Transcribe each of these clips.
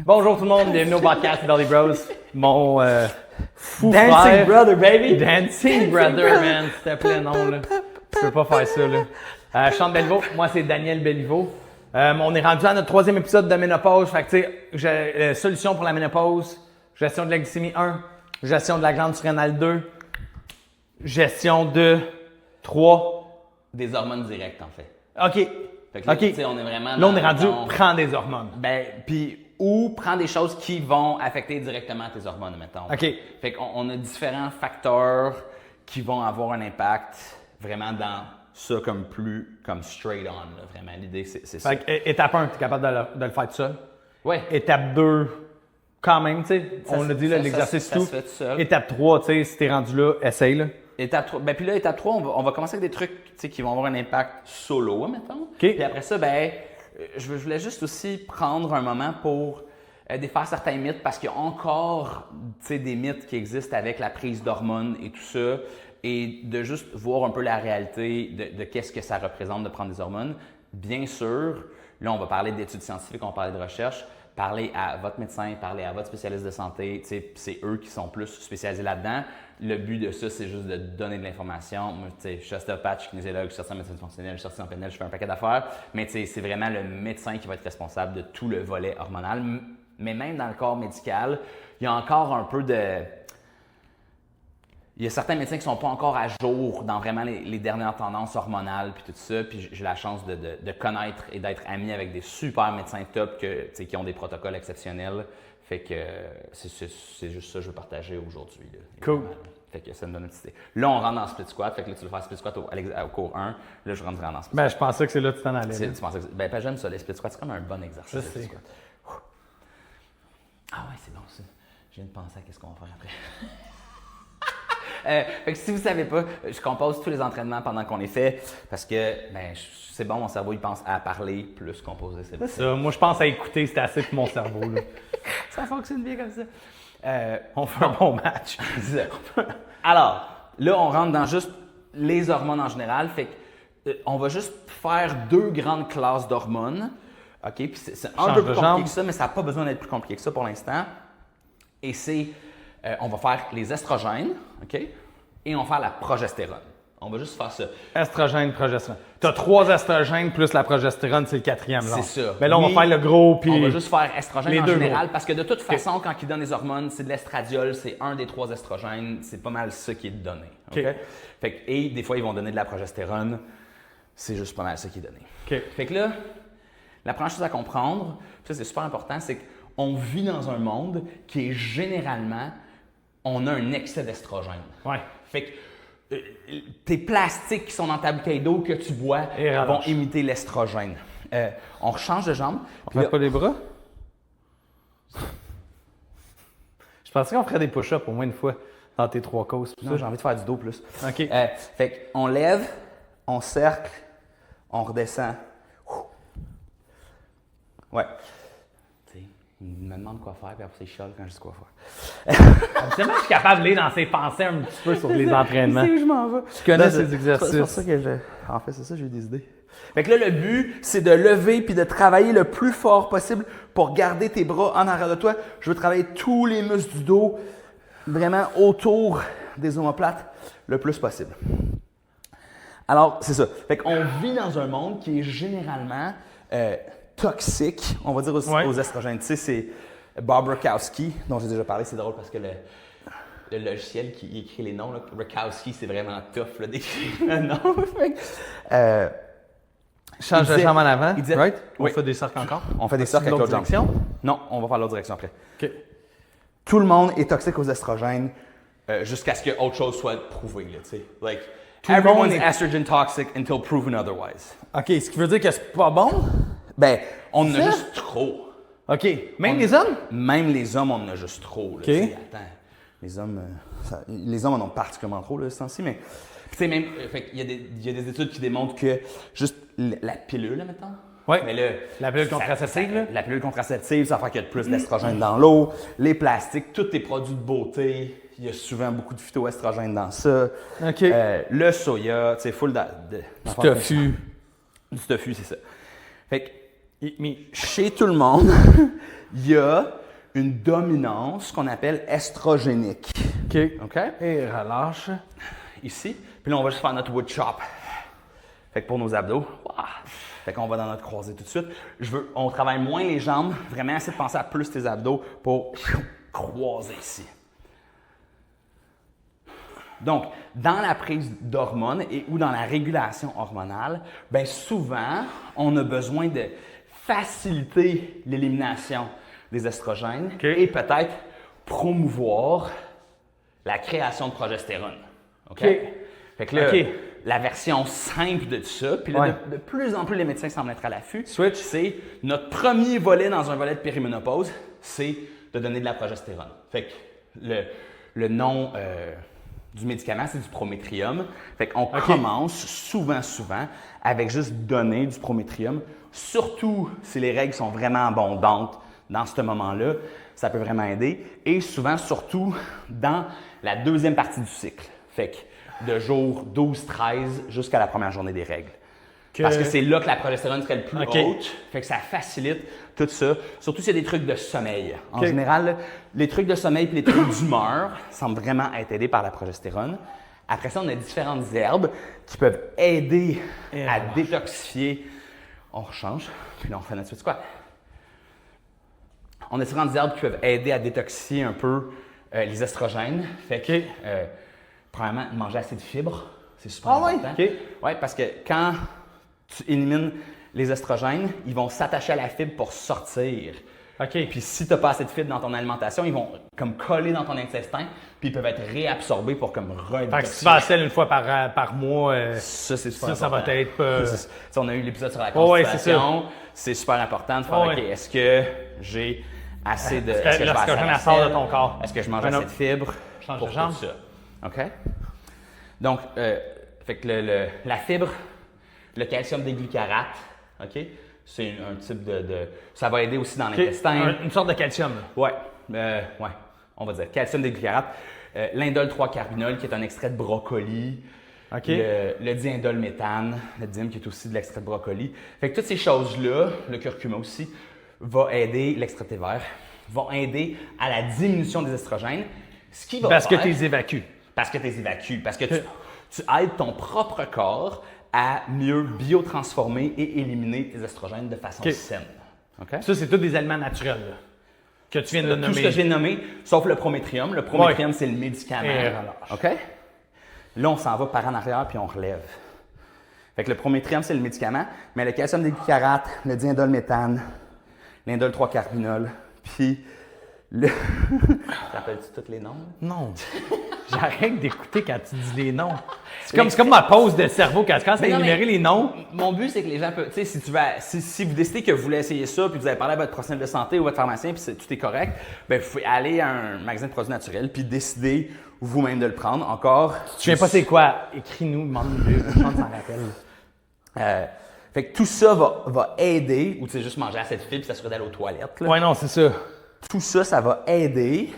Bonjour tout le monde, bienvenue au podcast Belly Bros. Mon fou Dancing frère. Brother, baby! Dancing Brother, man. S'il te plaît, non, là. Tu peux pas faire ça, là. Je chante Belliveau. Moi, c'est Daniel Belliveau. On est rendu à notre 3e épisode de ménopause. Fait que, tu sais, j'ai solution pour la ménopause. Gestion de la glycémie 1. Gestion de la glande surrénale 2. Gestion de 3. Des hormones directes, en fait. OK. Fait que là, OK. tu sais, on est vraiment Là, on est rendu, dans- prends des hormones. Ben, puis, ou prends des choses qui vont affecter directement tes hormones, mettons. OK. Fait qu'on a différents facteurs qui vont avoir un impact vraiment dans ça comme straight on, là, vraiment. L'idée, c'est ça. Fait que, étape 1, tu es capable de le faire tout seul. Ouais. Étape 2, quand même, tu sais, Ça on se- a dit ça- l'exercice ça tout. se fait tout seul. Étape 3, tu sais, si t'es rendu là, essaye là. Étape 3, ben puis là, étape 3, on va commencer avec des trucs tu sais, qui vont avoir un impact solo, mettons. OK. Puis après ça, ben, je voulais juste aussi prendre un moment pour défaire certains mythes parce qu'il y a encore tu sais, des mythes qui existent avec la prise d'hormones et tout ça, et de juste voir un peu la réalité de qu'est-ce que ça représente de prendre des hormones. Bien sûr, là, on va parler d'études scientifiques, on va parler de recherche. Parlez à votre médecin, parlez à votre spécialiste de santé, tu sais, c'est eux qui sont plus spécialisés là-dedans. Le but de ça, c'est juste de donner de l'information. Moi, tu sais, je suis ostéopathe, kinésiologue, je suis sorti en médecine fonctionnelle, je suis sorti en PNL, je fais un paquet d'affaires, mais tu sais, c'est vraiment le médecin qui va être responsable de tout le volet hormonal. Mais même dans le corps médical, il y a encore un peu de... Il y a certains médecins qui ne sont pas encore à jour dans vraiment les dernières tendances hormonales puis tout ça. Puis j'ai la chance de connaître et d'être ami avec des super médecins top qui ont des protocoles exceptionnels. Fait que c'est juste ça que je veux partager aujourd'hui. Là, Cool. évidemment. Fait que ça me donne une petite idée. Là, on rentre dans le split squat. Fait que là, tu vas faire split squat au cours 1. Là, je rentre dans le split Ben, je pensais que c'est là que tu t'en allais. squat. là. Tu pensais que ben, j'aime ça, les split squats. C'est comme un bon exercice. Je le split sais. squat. Ah ouais, c'est bon ça. Je viens de penser à qu'est-ce qu'on va faire après. Fait que si vous ne savez pas, je compose tous les entraînements pendant qu'on les fait parce que ben, c'est bon, mon cerveau il pense à parler plus composer. C'est Ça, moi, je pense à écouter, c'était assez pour mon cerveau. Là. Ça fonctionne bien comme ça. On fait un bon match. Alors, là, on rentre dans juste les hormones en général. Fait que, on va juste faire 2 grandes classes d'hormones. OK? Puis c'est un Change peu de plus jambe. compliqué que ça, mais ça n'a pas besoin d'être plus compliqué que ça pour l'instant. Et c'est, on va faire les estrogènes, OK? Et on va faire la progestérone. On va juste faire ça. Estrogène, progestérone. Tu as 3 estrogènes plus la progestérone, c'est le 4e. Là. C'est ça. Mais là, on Oui, va faire le gros. Puis... On va juste faire estrogène les en deux général gros. parce que de toute façon, quand ils donnent les hormones, c'est de l'estradiol, c'est un des 3 estrogènes, c'est pas mal ça qui est donné. OK? OK. Fait que, et des fois, ils vont donner de la progestérone, c'est juste pas mal ça qui est donné. OK. Fait que là, la première chose à comprendre, ça c'est super important, c'est qu'on vit dans un monde qui est généralement, on a un excès d'estrogène. Ouais. Fait que tes plastiques qui sont dans ta bouteille d'eau que tu bois Et vont rallonge. imiter l'estrogène. On rechange de jambe. On Puis fait là, pas les bras? Je pensais qu'on ferait des push-ups au moins une fois dans tes 3 causes. non, j'ai envie de faire du dos plus. OK. Fait qu'on lève, on cercle, on redescend. Ouais. Tu sais, il me demande quoi faire, puis après, il chiale quand je dis quoi faire. Habituellement, je suis capable d'aller dans ses pensées un petit peu sur les entraînements. C'est où je m'en vais. Tu connais Là, ces C'est exercices. pour ça que en fait, c'est ça, j'ai eu des idées. Fait que là, le but, c'est de lever puis de travailler le plus fort possible pour garder tes bras en arrière de toi. Je veux travailler tous les muscles du dos, vraiment autour des omoplates, le plus possible. Alors, c'est ça. Fait qu'on vit dans un monde qui est généralement toxique, on va dire aux estrogènes. Tu sais, c'est Bob Rakowski, dont j'ai déjà parlé. C'est drôle parce que le logiciel qui écrit les noms, là, Rakowski, c'est vraiment tough là, d'écrire le nom. Change Il de disait- jambe en avant, il disait- right? On Oui. fait des cercles encore? On fait des cercles avec l'autre l'autre jambe. direction? Non, on va faire l'autre direction après. OK. Tout le monde est toxique aux estrogènes jusqu'à ce que autre chose soit prouvé. Là, tu sais. Like, le everyone's monde est- estrogen toxic until proven otherwise. OK, ce qui veut dire que c'est pas bon? Ben, on en a Ça? juste trop. OK. Même les hommes? Même les hommes, on en a juste trop. Là, OK. tu sais. Attends, les hommes en ont particulièrement trop là, ce temps-ci, mais tu sais, même, fait qu'il il y a des études qui démontrent que juste la pilule, là, mettons. Oui. Mais là, La pilule contraceptive, là? La pilule contraceptive, ça fait qu'il y a plus d'estrogène dans l'eau. Les plastiques, tous tes produits de beauté, il y a souvent beaucoup de phytoestrogène dans ça. OK. Le soya, tu sais, full Du tofu. Du tofu, c'est ça. Fait que, Chez tout le monde, il y a une dominance qu'on appelle estrogénique. OK. Et relâche. Ici. Puis là, on va juste faire notre wood chop. Fait que pour nos abdos, fait qu'on va dans notre croisée tout de suite. On travaille moins les jambes. Vraiment, essayer de penser à plus tes abdos pour croiser ici. Donc, dans la prise d'hormones et ou dans la régulation hormonale, bien souvent, on a besoin de faciliter l'élimination des estrogènes et peut-être promouvoir la création de progestérone. OK? Fait que là, la version simple de tout ça, puis là, de plus en plus les médecins semblent être à l'affût, c'est notre premier volet dans un volet de périménopause, c'est de donner de la progestérone. Fait que le nom du médicament, c'est du prométrium. Fait qu'on commence souvent avec juste donner du prométrium, surtout si les règles sont vraiment abondantes dans ce moment-là, ça peut vraiment aider. Et souvent, surtout dans la deuxième partie du cycle. Fait que de jour 12-13 jusqu'à la première journée des règles. Parce que c'est là que la progestérone serait le plus haute. Fait que ça facilite tout ça. Surtout s'il y a des trucs de sommeil. En général, là, les trucs de sommeil et les trucs d'humeur semblent vraiment être aidés par la progestérone. Après ça, on a différentes herbes qui peuvent aider à détoxifier. On rechange, puis là, on fait notre suite squat. On a différentes herbes qui peuvent aider à détoxifier un peu les estrogènes. Fait que, premièrement, manger assez de fibres, c'est super important. Oui, parce que quand tu élimines les estrogènes, ils vont s'attacher à la fibre pour sortir. Puis si tu n'as pas assez de fibres dans ton alimentation, ils vont comme coller dans ton intestin, puis ils peuvent être réabsorbés pour comme redétoxifier. Fait que si tu vas à la selle une fois par mois, ça, c'est super important. Ça va être... On a eu l'épisode sur la constipation. C'est super important de faire, OK, est-ce que j'ai assez de... Est-ce que je vais assez à la selle? De ton corps. Est-ce que je mange assez de fibres? Change pour de jambe. tout ça. OK? Donc, fait que la fibre, le calcium déglucarate, OK? C'est un type de... Ça va aider aussi dans l'intestin. Une sorte de calcium. Oui, on va dire calcium déglucarate. L'indole 3-carbinol, qui est un extrait de brocoli. Le diindolméthane, le diym qui est aussi de l'extrait de brocoli. Fait que toutes ces choses-là, le curcuma aussi, va aider l'extrait de thé vert, vont aider à la diminution des estrogènes. Ce qui va Parce que tu les évacues. Parce que tu les évacues. Parce que tu aides ton propre corps à mieux biotransformer et éliminer tes estrogènes de façon saine. Ça, c'est tous des aliments naturels là, que tu viens de nommer. Tout ce que je viens de nommer, sauf le prométrium. Le prométrium, c'est le médicament. OK? Là, on s'en va par en arrière puis on relève. Fait que le prométrium, c'est le médicament, mais le calcium déglucarate, le diindolméthane, l'indole 3-carbinol, puis le... Rappelles-tu tous les noms? Non. J'arrête d'écouter quand tu dis les noms. C'est comme ma pause de cerveau quand tu énumérer les noms. Mon but, c'est que les gens peuvent... Tu sais, si vous décidez que vous voulez essayer ça, puis vous avez parlé à votre professionnel de santé ou votre pharmacien, puis tout est correct, bien, vous pouvez aller à un magasin de produits naturels, puis décider vous-même de le prendre. Encore... Tu viens pas c'est quoi? Écris-nous, demande-nous, je s'en rappelle. Fait que tout ça va aider, ou tu sais, juste manger assez de fibres puis s'assurer d'aller aux toilettes. Oui, non, c'est ça. Tout ça, ça va aider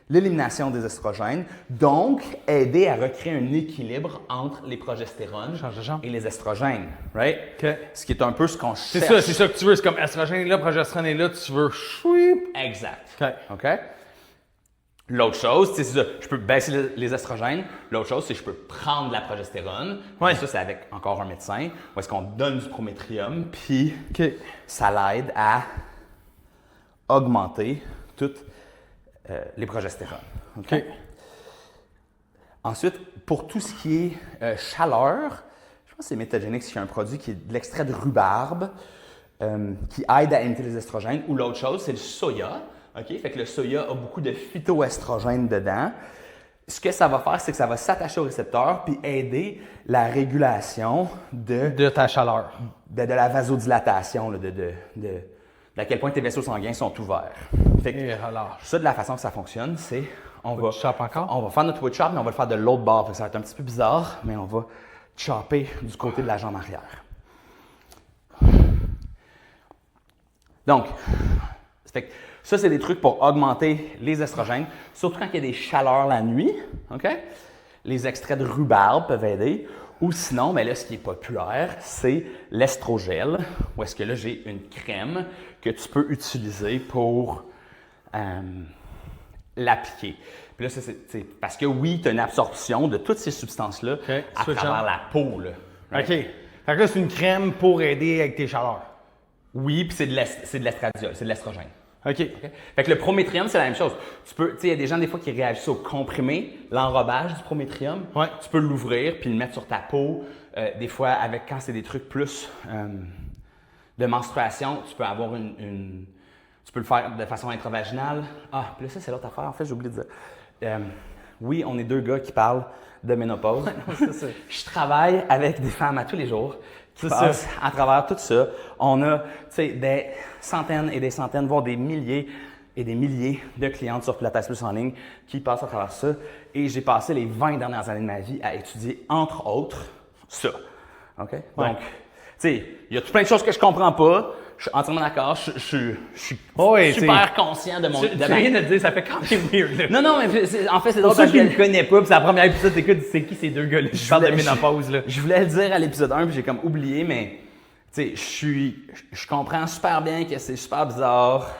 l'élimination des estrogènes, donc aider à recréer un équilibre entre les progestérones et les estrogènes, right? Ce qui est un peu ce qu'on cherche. C'est ça que tu veux, c'est comme estrogène est là, progestérone est là, tu veux chouip. Exact. OK? L'autre chose, c'est ça, je peux baisser les estrogènes. L'autre chose, c'est que je peux prendre de la progestérone. Ça, c'est avec encore un médecin. Ou est-ce qu'on donne du prométrium, puis ça l'aide à augmenter toutes les progestérones. Ensuite, pour tout ce qui est chaleur, je pense que c'est Metagenics qui a un produit qui est de l'extrait de rhubarbe qui aide à imiter les estrogènes. Ou l'autre chose, c'est le soya. Fait que le soya a beaucoup de phytoestrogènes dedans. Ce que ça va faire, c'est que ça va s'attacher au récepteur puis aider la régulation de ta chaleur. De la vasodilatation, d'à quel point tes vaisseaux sanguins sont ouverts. Fait que ça, de la façon que ça fonctionne, c'est on va faire notre wood chop, mais on va le faire de l'autre bord. Fait que ça va être un petit peu bizarre, mais on va chopper du côté de la jambe arrière. Donc, fait que ça, c'est des trucs pour augmenter les estrogènes, surtout quand il y a des chaleurs la nuit. Les extraits de rhubarbe peuvent aider. Ou sinon, ben là, ce qui est populaire, c'est l'estrogel, où est-ce que là, j'ai une crème que tu peux utiliser pour l'appliquer. Puis là, ça, c'est parce que oui, tu as une absorption de toutes ces substances-là à travers la peau. Là, OK. Fait que là, c'est une crème pour aider avec tes chaleurs. Oui, puis c'est de l'estradiol, c'est de l'estrogène. OK. Fait que le prométhium, c'est la même chose. Tu sais, il y a des gens des fois qui réagissent au comprimé, l'enrobage du prométhium. Ouais. Tu peux l'ouvrir puis le mettre sur ta peau. Des fois, quand c'est des trucs plus de menstruation, tu peux avoir tu peux le faire de façon intravaginale. Ah, puis là, ça, c'est l'autre affaire. En fait, j'ai oublié de dire. Oui, on est deux gars qui parlent de ménopause. C'est ça. Je travaille avec des femmes à tous les jours qui passent à travers tout ça. On a, tu sais, des centaines et des centaines, voire des milliers et des milliers de clientes sur Pilates Plus en ligne qui passent à travers ça. Et j'ai passé les 20 dernières années de ma vie à étudier, entre autres, ça. OK? Ouais. Donc, tu sais, il y a tout plein de choses que je comprends pas. Je suis entièrement d'accord. Je suis super conscient de mon... Tu viens de le dire, ça fait quand même weird. Là. Non, mais en fait, c'est Pour drôle ceux qui ne me connaissent pas, puis c'est la première épisode, t'écoutes, c'est qui ces deux gars-là qui parlent de ménopause, là? Je voulais le dire à l'épisode 1, puis j'ai comme oublié, mais tu sais, je comprends super bien que c'est super bizarre.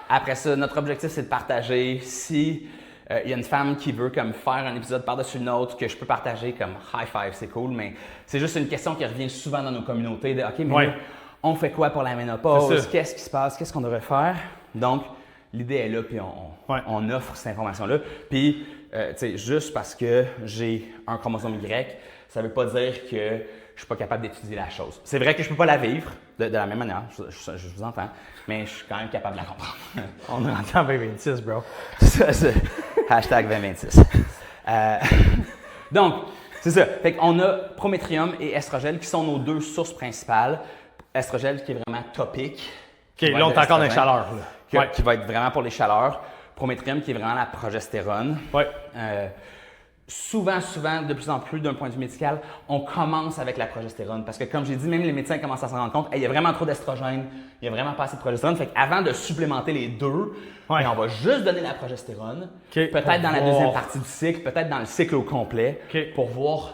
Après ça, notre objectif, c'est de partager. Si il y a une femme qui veut comme faire un épisode par-dessus le nôtre que je peux partager comme high five, c'est cool, mais c'est juste une question qui revient souvent dans nos communautés de OK, mais là, on fait quoi pour la ménopause? Qu'est-ce qui se passe? Qu'est-ce qu'on devrait faire? Donc, l'idée est là, puis on offre cette information-là. Puis, tu sais, juste parce que j'ai un chromosome Y, ça ne veut pas dire que je ne suis pas capable d'étudier la chose. C'est vrai que je ne peux pas la vivre de la même manière, je vous entends, mais je suis quand même capable de la comprendre. On est rentré en 2026, bro. C'est hashtag 2026. Donc, c'est ça. Fait qu'on a prométhium et estrogel qui sont nos deux sources principales. Estrogel qui est vraiment topique. OK, là, on est encore dans les chaleurs. Qui va être vraiment pour les chaleurs. Prométhium qui est vraiment la progestérone. Ouais. Souvent, de plus en plus, d'un point de vue médical, on commence avec la progestérone. Parce que, comme j'ai dit, même les médecins commencent à se rendre compte, il y a vraiment trop d'estrogène, il y a vraiment pas assez de progestérone. Fait qu'avant de supplémenter les deux, on va juste donner la progestérone. Peut-être dans la deuxième partie du cycle, peut-être dans le cycle au complet, pour voir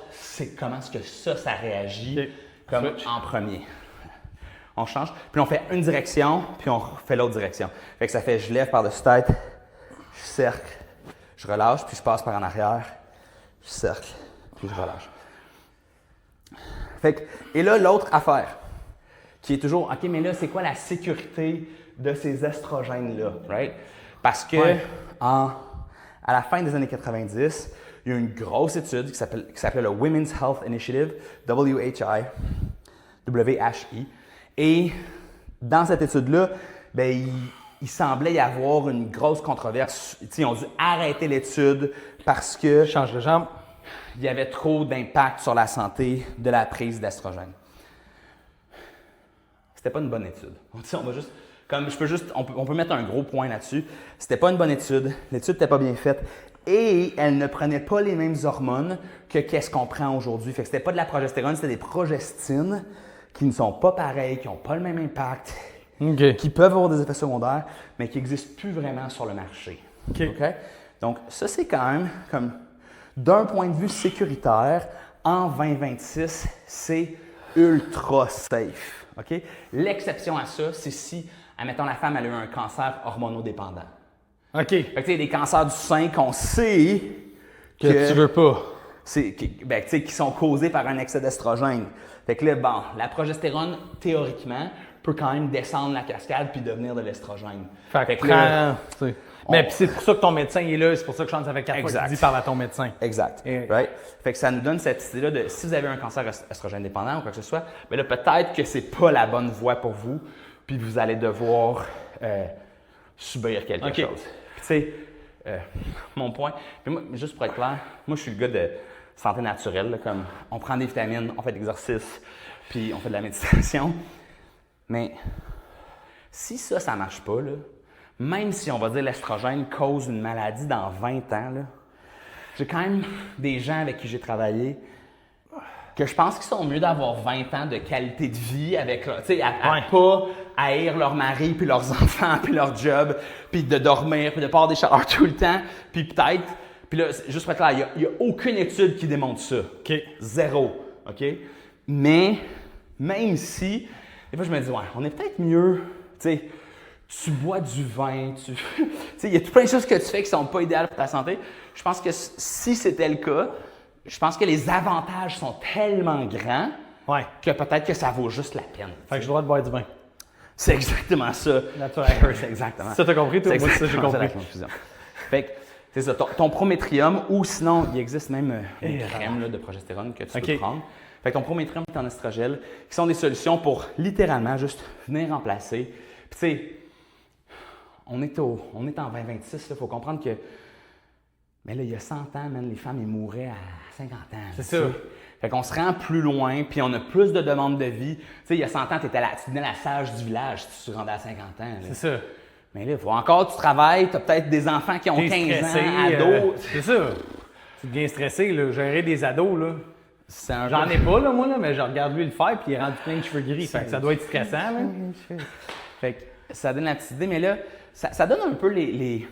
comment est-ce que ça réagit comme en premier. On change, puis on fait une direction, puis on fait l'autre direction. Fait que ça fait, je lève par-dessus tête, je cercle, je relâche, puis je passe par en arrière, je cercle, puis je relâche. Fait que, et là, l'autre affaire, qui est toujours, OK, mais là, c'est quoi la sécurité de ces estrogènes-là, right? Parce que, à la fin des années 90, il y a eu une grosse étude qui s'appelait le Women's Health Initiative, WHI. Et dans cette étude-là, ben, il semblait y avoir une grosse controverse. Ils ont dû arrêter l'étude parce que Change de jambe. il y avait trop d'impact sur la santé de la prise d'estrogène. C'était pas une bonne étude. On peut mettre un gros point là-dessus. C'était pas une bonne étude. L'étude n'était pas bien faite. Et elle ne prenait pas les mêmes hormones que qu'est-ce qu'on prend aujourd'hui. Fait que c'était pas de la progestérone, c'était des progestines qui ne sont pas pareils, qui n'ont pas le même impact, qui peuvent avoir des effets secondaires, mais qui n'existent plus vraiment sur le marché. Okay? Donc, ça, c'est quand même comme, d'un point de vue sécuritaire, en 2026, c'est ultra safe. Okay? L'exception à ça, c'est si, admettons, la femme elle a eu un cancer hormonodépendant. OK. Fait que, des cancers du sein qu'on sait que tu veux pas. Qui sont causés par un excès d'estrogène. Fait que là, la progestérone, théoriquement, peut quand même descendre la cascade puis devenir de l'estrogène. Fait que là, mais c'est pour ça que ton médecin est là, c'est pour ça que je chante avec 4 fois que tu dis parle à ton médecin. Exact. Right? Fait que ça nous donne cette idée-là de si vous avez un cancer estrogène dépendant ou quoi que ce soit, bien là, peut-être que c'est pas la bonne voie pour vous, puis vous allez devoir subir quelque chose. Puis tu sais, mon point, puis moi, juste pour être clair, moi je suis le gars de santé naturelle, là, comme on prend des vitamines, on fait de l'exercice, puis on fait de la méditation. Mais si ça ne marche pas, là, même si on va dire l'estrogène cause une maladie dans 20 ans, là, j'ai quand même des gens avec qui j'ai travaillé que je pense qu'ils sont mieux d'avoir 20 ans de qualité de vie avec, tu sais, à pas haïr leur mari, puis leurs enfants, puis leur job, puis de dormir, puis de pas avoir des chaleurs tout le temps, puis peut-être Puis là, juste pour être clair, il n'y a aucune étude qui démontre ça. OK. Zéro. OK? Mais, même si, des fois, je me dis, ouais, on est peut-être mieux, tu sais, tu bois du vin, tu sais, il y a tout plein de choses que tu fais qui sont pas idéales pour ta santé. Je pense que si c'était le cas, je pense que les avantages sont tellement grands Ouais. que peut-être que ça vaut juste la peine. Fait que j'ai le droit de boire du vin. C'est exactement ça. That's what I heard. C'est exactement. Ça, t'as compris, toi? C'est Moi, ça, j'ai exactement ça, compris. la conclusion. Fait que, c'est ça, ton prométrium, ou sinon, il existe même une crème là, de progestérone que tu peux prendre. Fait que ton prométrium et ton estrogel, qui sont des solutions pour littéralement juste venir remplacer. Puis tu sais, on est en 2026, il faut comprendre que, mais là, il y a 100 ans, man, les femmes, elles mouraient à 50 ans. C'est ça. Fait qu'on se rend plus loin, puis on a plus de demandes de vie. Tu sais, il y a 100 ans, tu devenais la sage du village si tu te rendais à 50 ans. Là. C'est ça. Mais là, il faut encore que tu travailles, tu as peut-être des enfants qui ont 15 ans, ados. C'est ça. Tu deviens stressé, là. Gérer des ados, là. J'en ai pas, là, moi, là, mais je regarde lui le faire, puis il est rendu plein de cheveux gris. Fait que ça doit être stressant, là. Fait que ça donne la petite idée, mais là, ça donne un peu les...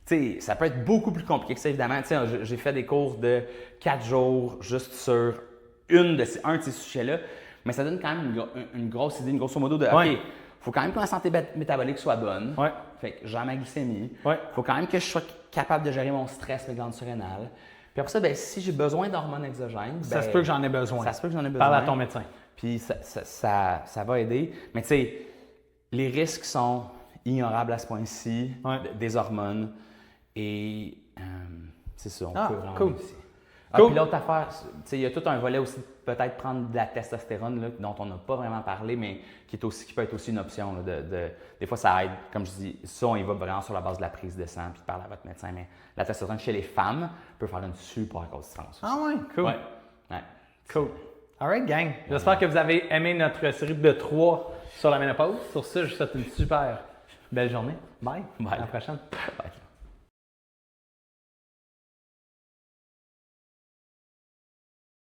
Tu sais, ça peut être beaucoup plus compliqué que ça, évidemment. Tu sais, j'ai fait des cours de 4 jours juste sur un de ces sujets-là, mais ça donne quand même une grosse idée, une grosso modo de, OK, faut quand même que ma santé métabolique soit bonne. Ouais. Fait que j'ai ma glycémie. Ouais. Faut quand même que je sois capable de gérer mon stress, mes glandes surrénales. Puis après ça, ben, si j'ai besoin d'hormones exogènes, Ça se peut que j'en ai besoin. Ça se peut que j'en ai besoin. Parle à ton médecin. Puis ça va aider. Mais tu sais, les risques sont ignorables à ce point-ci, des hormones. Et c'est ça, on peut vraiment cool. réussir. Cool. Puis l'autre affaire, il y a tout un volet aussi, peut-être prendre de la testostérone, là, dont on n'a pas vraiment parlé, mais qui peut être aussi une option. Là, des fois, ça aide. Comme je dis, ça, on y va vraiment sur la base de la prise de sang, puis de parler à votre médecin. Mais la testostérone chez les femmes peut faire une super grosse différence. Ah ouais, cool. Ouais. Cool. All right, gang. J'espère que vous avez aimé notre série de 3 sur la ménopause. Sur ce, je vous souhaite une super belle journée. Bye. Bye. À la prochaine. Bye.